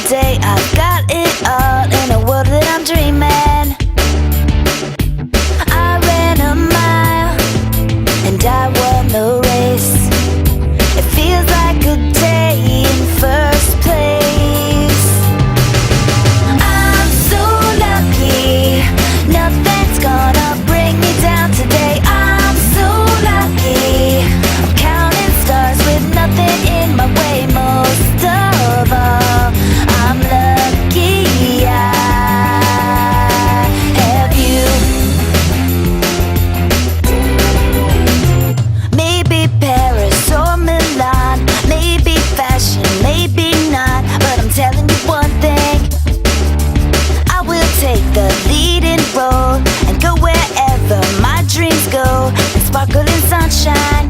today. I've got it all in a world that I'm dreaming. I ran a mile and I won the race. It feels like a day in first place. I'm so lucky, nothing's gonna bring me down today. I'm so lucky, I'm counting stars with nothing in my way. Most of all, I'm lucky I have you. Maybe Paris or Milan, maybe fashion, maybe not, but I'm telling you one thing, I will take the leading role and go wherever my dreams go and sparkle in sunshine.